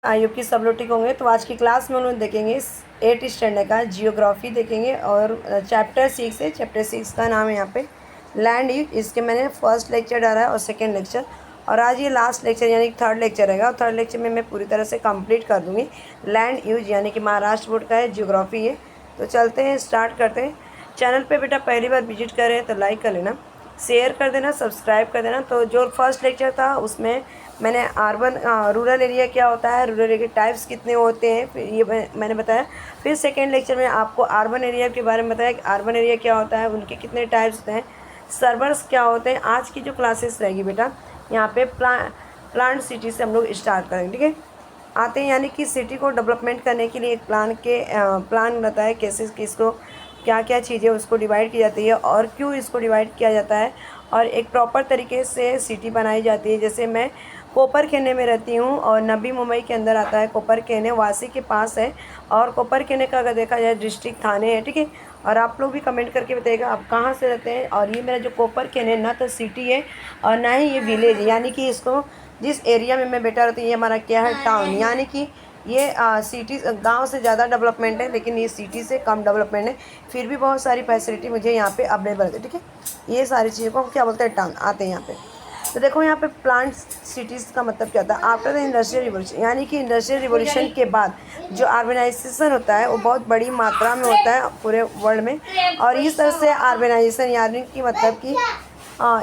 I hope कि सब लोग ठीक होंगे। तो आज की क्लास में हम लोग देखेंगे 8th स्टैंडर्ड का जियोग्राफी देखेंगे और चैप्टर 6 है। चैप्टर 6 का नाम है यहाँ पे लैंड यूज। इसके मैंने फर्स्ट लेक्चर डाला है और सेकेंड लेक्चर, और आज ये लास्ट लेक्चर यानी कि थर्ड लेक्चर रहेगा। और थर्ड लेक्चर में मैं पूरी तरह से कंप्लीट कर दूँगी लैंड यूज, यानी कि महाराष्ट्र बोर्ड का है जियोग्राफी है। तो चलते हैं, स्टार्ट करते हैं। चैनल पे बेटा पहली बार विजिट कर रहे हैं तो लाइक कर लेना, शेयर कर देना, सब्सक्राइब कर देना। तो जो फर्स्ट लेक्चर था उसमें मैंने अर्बन रूरल एरिया क्या होता है, रूरल एरिया के टाइप्स कितने होते हैं, फिर ये मैंने बताया। फिर सेकेंड लेक्चर में आपको अर्बन एरिया के बारे में बताया कि अर्बन एरिया क्या होता है, उनके कितने टाइप्स होते हैं, सर्वर्स क्या होते हैं। आज की जो क्लासेस रहेगी बेटा यहाँ पे प्लांट सिटी से हम लोग स्टार्ट करेंगे, ठीक है। आते हैं यानी कि सिटी को डेवलपमेंट करने के लिए एक प्लान रहता है, कैसे किसको क्या क्या चीज़ें उसको डिवाइड की जाती है और क्यों इसको डिवाइड किया जाता है, और एक प्रॉपर तरीके से सिटी बनाई जाती है। जैसे मैं कोपरखेने में रहती हूँ और नवी मुंबई के अंदर आता है। कोपरखेने वासी के पास है, और कोपरखेने का अगर देखा जाए डिस्ट्रिक्ट थाने है, ठीक है। और आप लोग भी कमेंट करके बताइएगा आप कहाँ से रहते हैं। और ये मेरा जो कोपरखेने ना तो सिटी है और ना ही ये विलेज, यानी कि इसको जिस एरिया में मैं बैठा रहती हूँ ये हमारा क्या है, टाउन। यानी कि ये सिटी गांव से ज़्यादा डेवलपमेंट है, लेकिन ये सिटी से कम डेवलपमेंट है। फिर भी बहुत सारी फैसिलिटी मुझे यहाँ पे अवेलेबल है, ठीक है। ये सारी चीज़ों को क्या बोलते हैं, टाउन। आते हैं यहाँ पे तो देखो यहाँ पे प्लांट सिटीज़ का मतलब क्या होता है। आफ्टर द इंडस्ट्रियल रिवोल्यूशन, यानी कि इंडस्ट्रियल रिवोल्यूशन के बाद जो अर्बनाइजेशन होता है वो बहुत बड़ी मात्रा में होता है पूरे वर्ल्ड में। और इस तरह से अर्बनाइजेशन यानी कि मतलब कि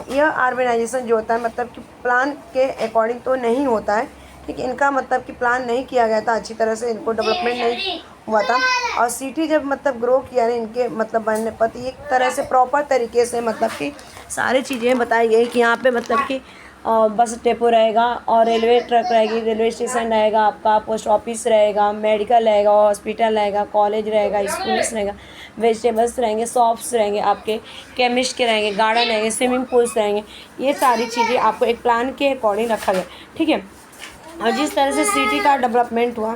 यह अर्बनाइजेशन जो होता है मतलब कि प्लान के अकॉर्डिंग तो नहीं होता है, ठीक है। इनका मतलब कि प्लान नहीं किया गया था अच्छी तरह से, इनको डेवलपमेंट नहीं हुआ था। और सिटी जब मतलब ग्रो किया ना इनके मतलब बनने पर एक तरह से प्रॉपर तरीके से मतलब कि सारी चीज़ें बताई गई कि यहाँ पे मतलब कि बस डेपो रहेगा और रेलवे ट्रैक रहेगी, रेलवे स्टेशन रहेगा, आपका पोस्ट ऑफिस रहेगा, मेडिकल रहेगा, हॉस्पिटल रहेगा, कॉलेज रहेगा, स्कूल्स रहेगा, वेजिटेबल्स रहेंगे, शॉप्स रहेंगे, आपके केमिस्ट के रहेंगे, गार्डन रहेंगे, स्विमिंग पूल्स रहेंगे। ये सारी चीज़ें आपको एक प्लान के अकॉर्डिंग रखा गया, ठीक है। और जिस तरह से सिटी का डेवलपमेंट हुआ,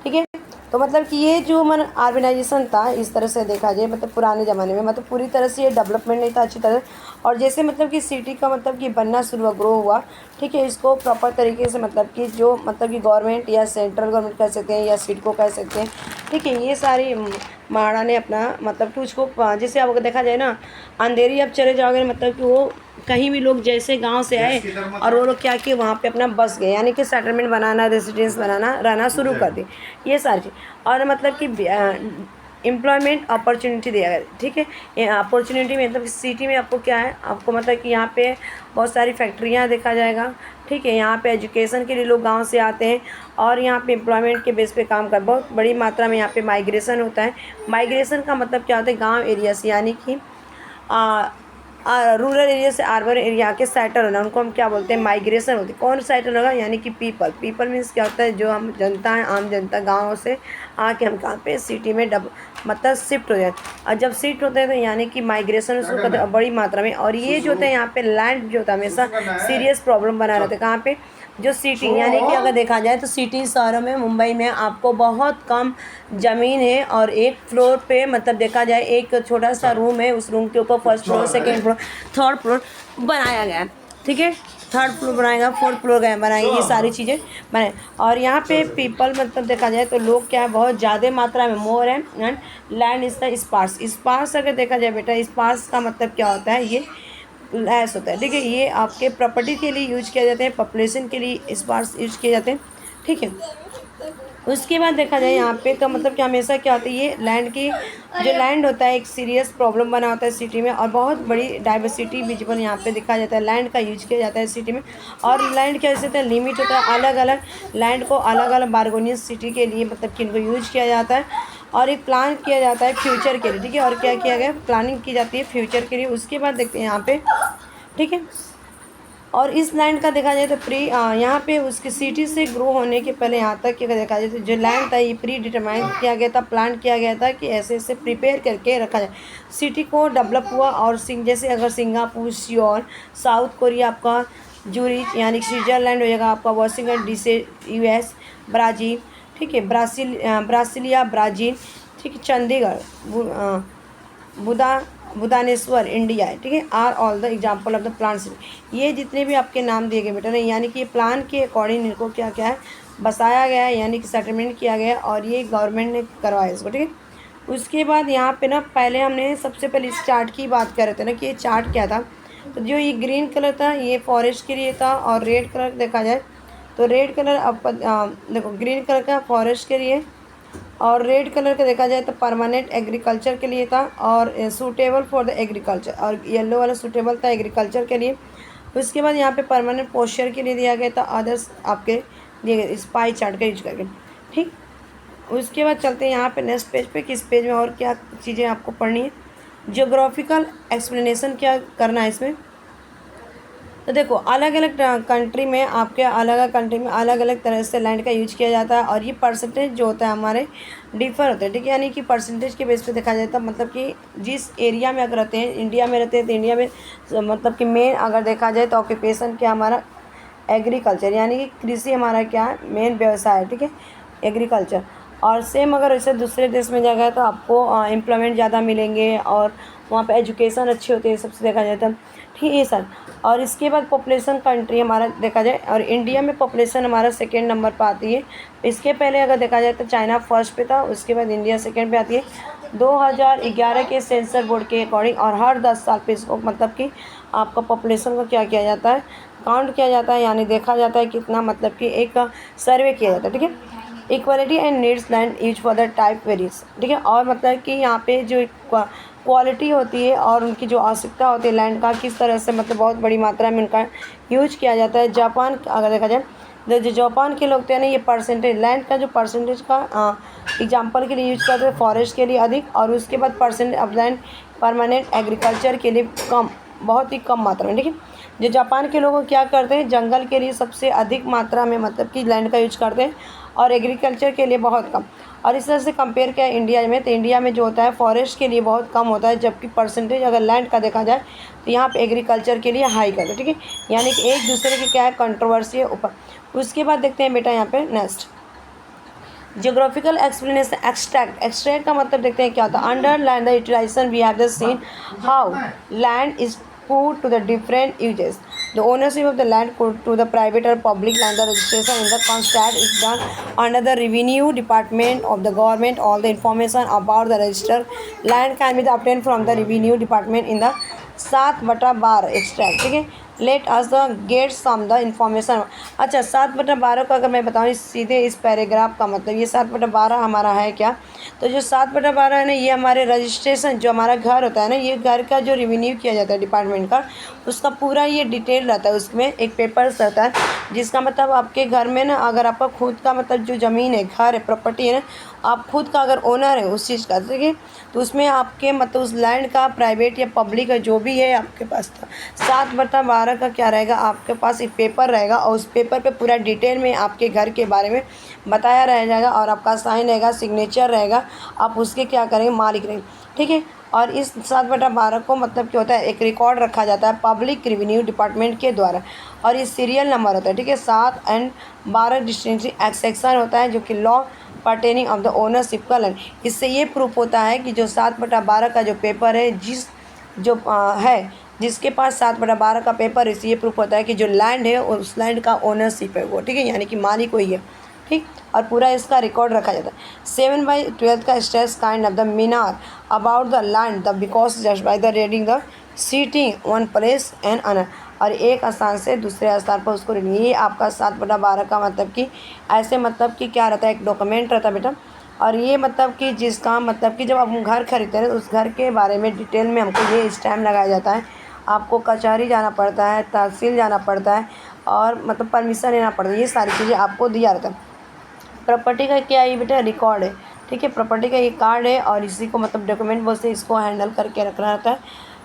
ठीक है, तो मतलब कि ये जो हमारा अर्बनाइजेशन था इस तरह से देखा जाए मतलब पुराने ज़माने में मतलब पूरी तरह से ये डेवलपमेंट नहीं था अच्छी तरह। और जैसे मतलब कि सिटी का मतलब कि बनना शुरू हुआ, ग्रो हुआ, ठीक है। इसको प्रॉपर तरीके से मतलब कि जो मतलब कि गवर्नमेंट या सेंट्रल गवर्नमेंट कह सकते हैं या सिडको कह सकते हैं, ठीक है। ये सारी महाराणा ने अपना मतलब कि उसको जैसे अब देखा जाए ना, अंधेरी अब चले जाओगे मतलब कि वो कहीं भी लोग जैसे गांव से आए और वो लोग क्या किए वहाँ पे अपना बस गए, यानी कि सेटलमेंट बनाना, रेजिडेंस बनाना, रहना शुरू कर दी, ये सारी चीज़। और मतलब कि एम्प्लॉयमेंट अपॉर्चुनिटी दिया गया, ठीक है। अपॉर्चुनिटी मतलब सिटी में आपको क्या है, आपको मतलब कि यहाँ पे बहुत सारी फैक्ट्रियाँ देखा जाएगा, ठीक है। यहाँ पे एजुकेशन के लिए लोग गांव से आते हैं और यहाँ पे एम्प्लॉयमेंट के बेस पे काम कर बहुत बड़ी मात्रा में यहाँ पे माइग्रेशन होता है। माइग्रेशन का मतलब क्या होता है, गाँव एरिया से यानी कि रूरल एरिया से अर्बन एरिया के सेटल होना, उनको हम क्या बोलते हैं, माइग्रेशन होती है। कौन सेटल होगा, यानी कि पीपल मीन्स क्या होता है, जो हम जनता है, आम जनता गाँव से आके हम कहाँ पे सिटी में मतलब शिफ्ट हो जाते हैं। और जब शिफ्ट होते हैं तो यानी कि माइग्रेशन उसको कहते हैं बड़ी मात्रा में। और ये जो होता है यहाँ पे लैंड जो होता है हमेशा सीरियस प्रॉब्लम बना रहता है। कहाँ पे, जो सिटी यानी कि अगर देखा जाए तो सिटी शहरों में, मुंबई में आपको बहुत कम ज़मीन है और एक फ्लोर पे मतलब देखा जाए एक छोटा सा रूम है, उस रूम के ऊपर first floor, second floor, third floor बनाया गया है, ठीक है। थर्ड फ्लोर बनाएगा, फोर्थ फ्लोर बनाएंगे, ये सारी चीज़ें बनाए। और यहाँ पे पीपल मतलब देखा जाए तो लोग क्या है बहुत ज़्यादा मात्रा में मोर है। And land is the sparse. Sparse अगर देखा जाए बेटा, स्पार्स का मतलब क्या होता है, ये लैस होता है, ठीक है। ये आपके प्रॉपर्टी के लिए यूज किया जाते हैं, पॉपुलेशन के लिए स्पार्स यूज किए जाते हैं, ठीक है। उसके बाद देखा जाए यहाँ पे तो मतलब कि हमेशा क्या होता है, ये लैंड की जो लैंड होता है एक सीरियस प्रॉब्लम बना होता है सिटी में। और बहुत बड़ी डाइवर्सिटी विजिबल यहाँ पे दिखा जाता है, लैंड का यूज किया जाता है सिटी में। और लैंड क्या होता है, लिमिट होता है, अलग अलग लैंड को अलग अलग बारगोनियस सिटी के लिए मतलब कि इनको यूज किया जाता है। और एक प्लान किया जाता है फ्यूचर के लिए, ठीक है। और क्या किया गया, प्लानिंग की जाती है फ्यूचर के लिए। उसके बाद देखते हैं यहाँ पे, ठीक है। और इस लैंड का देखा जाए तो यहाँ पे उसकी सिटी से ग्रो होने के पहले यहाँ तक कि देखा जाए तो जो लैंड था ये प्री डिटरमाइन किया गया था, प्लान किया गया था कि ऐसे ऐसे प्रिपेयर करके रखा जाए। सिटी को डेवलप हुआ और जैसे अगर सिंगापुर, सियोल, साउथ कोरिया आपका जूरिच यानी स्विट्ज़रलैंड हो जाएगा, आपका वाशिंगटन डीसी US, ब्राज़ील, ठीक है, ब्रासिलिया ब्राज़ील, ठीक है, चंडीगढ़, भुवनेश्वर इंडिया है, ठीक है। Are all the example of the plan city. ये जितने भी आपके नाम दिए गए बेटा नहीं, यानी कि ये प्लान के अकॉर्डिंग इनको क्या क्या है बसाया गया है, यानी कि सेटलमेंट किया गया है, और ये गवर्नमेंट ने करवाया इसको, ठीक है। उसके बाद यहाँ पे ना पहले हमने सबसे पहले इस चार्ट की बात कर रहे थे ना कि ये चार्ट क्या था। तो जो ये ग्रीन कलर था ये फॉरेस्ट के लिए था, और रेड कलर देखा जाए तो रेड कलर देखो ग्रीन कलर का फॉरेस्ट के लिए, और रेड कलर का देखा जाए तो परमानेंट एग्रीकल्चर के लिए था, और सूटेबल फॉर द एग्रीकल्चर, और येलो वाला सूटेबल था एग्रीकल्चर के लिए। उसके बाद यहाँ पे परमानेंट पोस्चर के लिए दिया गया था, अदर्स आपके दिए गए स्पाई चार्ट का यूज करके, ठीक। उसके बाद चलते हैं यहाँ पे नेक्स्ट पेज पे, किस पेज में और क्या चीज़ें आपको पढ़नी है। जियोग्राफिकल एक्सप्लेनेशन क्या करना है इसमें। तो देखो अलग अलग कंट्री में आपके अलग अलग कंट्री में अलग अलग तरह से लैंड का यूज किया जाता है, और ये परसेंटेज जो होता है हमारे डिफर होते हैं, ठीक है। यानी कि परसेंटेज के बेस पे देखा जाता है, मतलब कि जिस एरिया में अगर रहते हैं, इंडिया में रहते हैं तो इंडिया में मतलब कि मेन अगर देखा जाए तो ऑक्यूपेशन क्या हमारा एग्रीकल्चर, यानी कि कृषि हमारा क्या है मेन व्यवसाय है, ठीक है, एग्रीकल्चर। और सेम अगर वैसे दूसरे देश में जाएगा तो आपको एम्प्लॉयमेंट ज़्यादा मिलेंगे, और वहाँ पे एजुकेशन अच्छी होती है, सबसे देखा जाए तो, ठीक है सर। और इसके बाद पॉपुलेशन कंट्री हमारा देखा जाए, और इंडिया में पॉपुलेशन हमारा सेकेंड नंबर पर आती है। इसके पहले अगर देखा जाए तो चाइना फर्स्ट पे था, उसके बाद इंडिया सेकेंड पे आती है 2011 के सेंसर बोर्ड के अकॉर्डिंग। और हर 10 साल पे इसको मतलब कि आपका पॉपुलेशन को क्या किया जाता है, काउंट किया जाता है, यानी देखा जाता है कितना, मतलब कि एक सर्वे किया जाता है, ठीक है। Equality and needs land use for the type varies, ठीक है। और मतलब कि यहाँ पे जो क्वालिटी होती है और उनकी जो आवश्यकता होती है लैंड का, किस तरह से मतलब बहुत बड़ी मात्रा में उनका यूज किया जाता है। जापान अगर देखा जाए जो जापान के लोग थे ना, ये परसेंटेज लैंड का जो परसेंटेज का एग्जाम्पल के लिए यूज करते हैं, फॉरेस्ट के लिए अधिक, और उसके बाद percentage of land permanent agriculture के लिए कम, बहुत ही कम मात्रा में, ठीक है। जो जापान के लोग क्या करते हैं, जंगल के लिए सबसे अधिक मात्रा में मतलब कि लैंड का यूज करते हैं, और एग्रीकल्चर के लिए बहुत कम। और इस तरह से कंपेयर किया इंडिया में, तो इंडिया में जो होता है फॉरेस्ट के लिए बहुत कम होता है, जबकि परसेंटेज अगर लैंड का देखा जाए तो यहाँ पे एग्रीकल्चर के लिए हाई करते हैं, ठीक है। यानी कि एक दूसरे की क्या है कंट्रोवर्सी है ऊपर। उसके बाद देखते हैं बेटा यहाँ पे next geographical explanation extract. Extract का मतलब देखते हैं क्या होता है। Under land the utilization we have just seen how land is put to the different uses. The ownership of the land put to the private or public land. The registration in the contract is done under the revenue department of the government. All the information about the registered land can be obtained from the revenue department in the 7/12 extract, ठीक है। Let us the get some the information. अच्छा 7/12 का अगर मैं बताऊँ सीधे इस paragraph का मतलब, ये 7/12 हमारा है क्या, तो जो 7/12 है ना, ये हमारे रजिस्ट्रेशन जो हमारा घर होता है ना, ये घर का जो रिवेन्यू किया जाता है डिपार्टमेंट का, उसका पूरा ये डिटेल रहता है। उसमें एक पेपर्स रहता है जिसका मतलब आपके घर में ना, अगर आपका खुद का मतलब जो ज़मीन है, घर है, प्रॉपर्टी है ना, आप खुद का अगर ओनर है उस चीज़ का, ठीक है, तो उसमें आपके मतलब उस लैंड का प्राइवेट या पब्लिक है जो भी है आपके पास था, 7/12 का क्या रहेगा आपके पास एक पेपर रहेगा, और उस पेपर पे पूरा डिटेल में आपके घर के बारे में बताया रह जाएगा, और आपका साइन रहेगा, सिग्नेचर रहेगा, आप उसके क्या करेंगे मालिक रहेंगे, ठीक है। और इस 7/12 को मतलब क्या होता है, एक रिकॉर्ड रखा जाता है पब्लिक रेवेन्यू डिपार्टमेंट के द्वारा, और ये सीरियल नंबर होता है, ठीक है। 7 एंड 12 डिस्टिंक्टिव सेक्शन होता है जो कि law pertaining of the ownership का लैंड। इससे ये प्रूफ होता है कि जो 7/12 का जो पेपर है, जिसके पास 7/12 का पेपर है, इससे ये प्रूफ होता है कि जो लैंड है उस लैंड का ओनरशिप है वो, ठीक है, यानी कि मालिक वही है, ठीक। और पूरा इसका रिकॉर्ड रखा जाता है। 7/12 का stress kind of the manner about the land the because just by the reading the seating one place and owner, और एक स्थान से दूसरे स्थान पर उसको रीडिंग। ये आपका 7/12 का मतलब कि ऐसे मतलब कि क्या रहता है, एक डॉक्यूमेंट रहता है बेटा। और ये मतलब कि जिसका मतलब कि जब हम घर खरीदते हैं उस घर के बारे में डिटेल में हमको ये स्टैम्प लगाया जाता है। आपको कचहरी जाना पड़ता है, तहसील जाना पड़ता है, और मतलब परमिशन लेना पड़ता है, ये सारी चीज़ें आपको दिया रहता है। प्रॉपर्टी का क्या है बेटा, रिकॉर्ड है, ठीक है। प्रॉपर्टी का ये कार्ड है, और इसी को मतलब डॉक्यूमेंट बोलते हैं, इसको हैंडल करके रखना रहता है,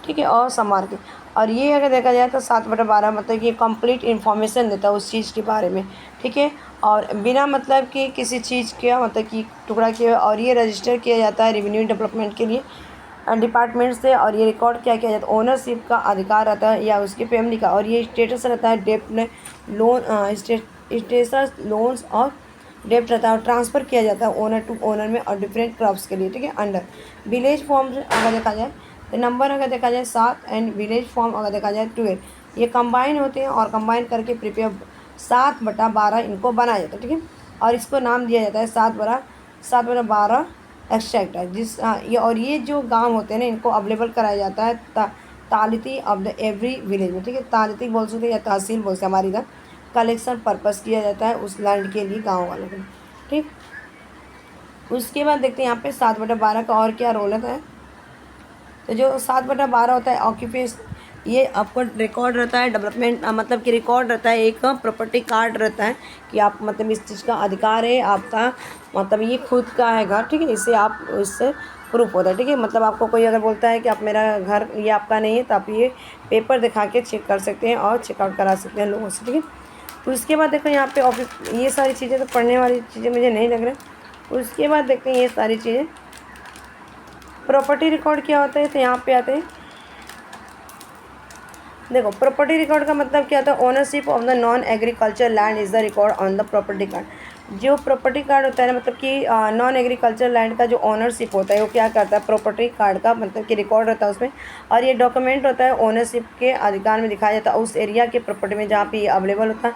ठीक है, और संभाल के। और ये अगर देखा जाए तो 7/12 मतलब कि कंप्लीट इन्फॉर्मेशन देता है उस चीज़ के बारे में, ठीक है। और बिना मतलब कि किसी चीज़ का मतलब कि टुकड़ा किया, और ये रजिस्टर किया जाता है रेवेन्यू डेवलपमेंट के लिए डिपार्टमेंट से। और ये रिकॉर्ड क्या किया जाता है, ओनरशिप का अधिकार रहता है या उसकी फैमिली का, और ये स्टेटस रहता है डेप्ट लोन, स्टेटस लोन्स और डेप्ट रहता है, और ट्रांसफ़र किया जाता है ओनर टू ओनर में, और डिफरेंट क्रॉप्स के लिए, ठीक है। अंडर विलेज फॉर्म अगर देखा जाए तो नंबर अगर देखा जाए 7 एंड विलेज फॉर्म अगर देखा जाए 12, ये कंबाइन होते हैं, और कंबाइन करके प्रिपेयर 7/12 इनको बनाया जाता है, ठीक है। और इसको नाम दिया जाता है 7/12 एक्सट्रैक्ट है जिस ये जो गांव होते हैं ना इनको अवेलेबल कराया जाता है तालिती ऑफ द एवरी विलेज में, ठीक है। तालिती बोल सकते हैं या तहसील बोल सकते हैं, हमारी इधर कलेक्शन पर्पस किया जाता है उस लैंड के लिए गाँव वालों को, ठीक। उसके बाद देखते हैं यहाँ पे 7/12 का और क्या रोल होता है। तो जो 7/12 होता है ऑक्यूपेशन, ये आपको रिकॉर्ड रहता है डेवलपमेंट, मतलब कि रिकॉर्ड रहता है, एक प्रॉपर्टी कार्ड रहता है कि आप मतलब इस चीज़ का अधिकार है आपका, मतलब ये खुद का है घर, ठीक है। इससे आप इससे प्रूफ होता है, ठीक है। मतलब आपको कोई अगर बोलता है कि आप मेरा घर ये आपका नहीं है तो आप ये पेपर दिखा के चेक कर सकते हैं और चेकआउट करा सकते हैं लोगों से, ठीक है। तो उसके बाद देखो यहाँ पे ऑफिस, ये सारी चीज़ें तो पढ़ने वाली चीज़ें मुझे नहीं लग रहा। उसके बाद देखते हैं ये सारी चीज़ें प्रॉपर्टी रिकॉर्ड क्या होता है। तो यहाँ पे आते हैं, देखो प्रॉपर्टी रिकॉर्ड का मतलब क्या होता है, ownership of the non agriculture land is the record on the property card. जो प्रॉपर्टी कार्ड होता है ना, मतलब कि नॉन एग्रीकल्चर लैंड का जो ओनरशिप होता है वो क्या करता है, प्रॉपर्टी कार्ड का मतलब कि रिकॉर्ड होता है उसमें, और ये डॉक्यूमेंट होता है ओनरशिप के अधिकार में दिखाया जाता है उस एरिया के प्रॉपर्टी में जहाँ पे ये अवेलेबल होता है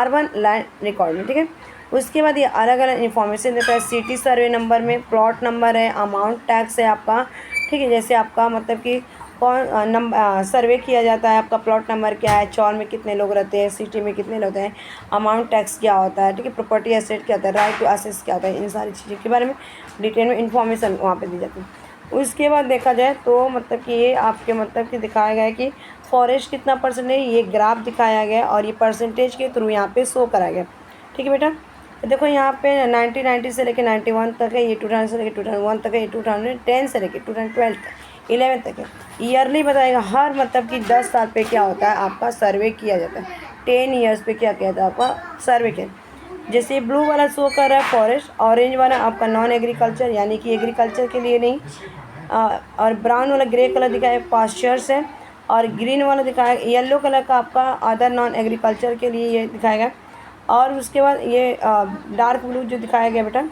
R1 लैंड रिकॉर्ड में, ठीक है। उसके बाद ये अलग अलग इन्फॉर्मेशन देता है, सिटी सर्वे नंबर में प्लॉट नंबर है, अमाउंट टैक्स है आपका, ठीक है। जैसे आपका मतलब कि कौन सर्वे किया जाता है, आपका प्लॉट नंबर क्या है, चौर में कितने लोग रहते हैं, सिटी में कितने लोग हैं, अमाउंट टैक्स क्या होता है, ठीक है। प्रॉपर्टी एसेट क्या होता है, राइट टू एसेस क्या होता है, इन सारी चीज़ों के बारे में डिटेल में इन्फॉर्मेशन वहाँ पे दी जाती है। उसके बाद देखा जाए तो मतलब कि ये आपके मतलब कि दिखाया गया है कि फॉरेस्ट कितना परसेंट है, ये ग्राफ दिखाया गया और ये परसेंटेज के थ्रू यहाँ पे शो कराया गया, ठीक है बेटा। तो देखो यहाँ पे 1990 से लेकर 91 तक है, ये 2000 से लेकर 2001 तक है, ये 2010 से लेकर 2012 तक 11 तक है। ईयरली बताएगा, हर मतलब कि 10 साल पे क्या होता है आपका सर्वे किया जाता है, 10 ईयर्स पे क्या किया जाता है आपका सर्वे किया। जैसे ब्लू वाला शो कर रहा है फॉरेस्ट, ऑरेंज वाला आपका नॉन एग्रीकल्चर यानी कि एग्रीकल्चर के लिए नहीं, और ब्राउन वाला ग्रे कलर दिखाया पास्चर्स है, और ग्रीन वाला दिखाया, येलो कलर का आपका अदर नॉन एग्रीकल्चर के लिए ये दिखाएगा। और उसके बाद ये डार्क ब्लू जो दिखाया गया बेटा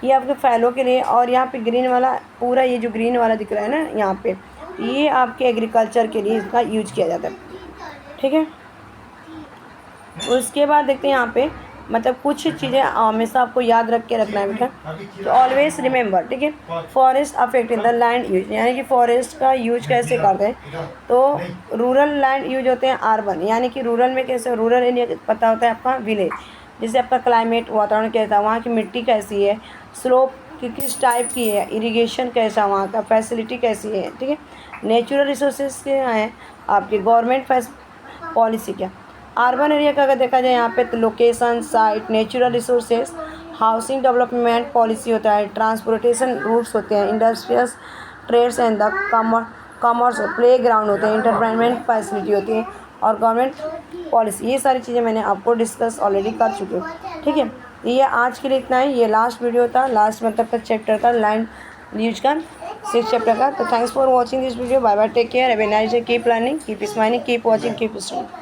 ये आपके फैलो के लिए, और यहाँ पे ग्रीन वाला पूरा ये जो ग्रीन वाला दिख रहा है ना यहाँ पे, ये आपके एग्रीकल्चर के लिए इसका यूज किया जाता है, ठीक है। उसके बाद देखते हैं यहाँ पे मतलब कुछ चीज़ें हमेशा आपको याद रख के रखना है बेटा। तो ऑलवेज रिमेंबर, ठीक है, forest affect in the land use, यानी कि फॉरेस्ट का यूज कैसे करते हैं। तो रूरल लैंड यूज होते हैं R1, यानी कि रूरल में कैसे, रूरल एरिया पता होता है आपका विलेज, जैसे आपका क्लाइमेट वातावरण कैसा है, वहाँ की मिट्टी कैसी है, स्लोप किस टाइप की है, इरिगेशन कैसा, वहाँ का फैसिलिटी कैसी है, ठीक है। नेचुरल रिसोर्सेज क्या हैं आपके, गवर्नमेंट पॉलिसी क्या। अर्बन एरिया का अगर देखा जाए यहाँ पे तो location, site, natural resources, housing development policy होता है, ट्रांसपोर्टेशन रूट्स होते हैं, industrials, trades and the commerce, play ground होते हैं, इंटरटेनमेंट फैसिलिटी होती है, और गवर्नमेंट पॉलिसी। ये सारी चीज़ें मैंने आपको डिस्कस ऑलरेडी कर चुकी हूँ, ठीक है। ये आज के लिए इतना ही, ये लास्ट वीडियो था, लास्ट मतलब का चैप्टर था लैंड यूज का 6 चैप्टर का। तो thanks for watching this video, bye bye, take care, have a nice day, keep learning, keep smiling, keep watching, keep studying.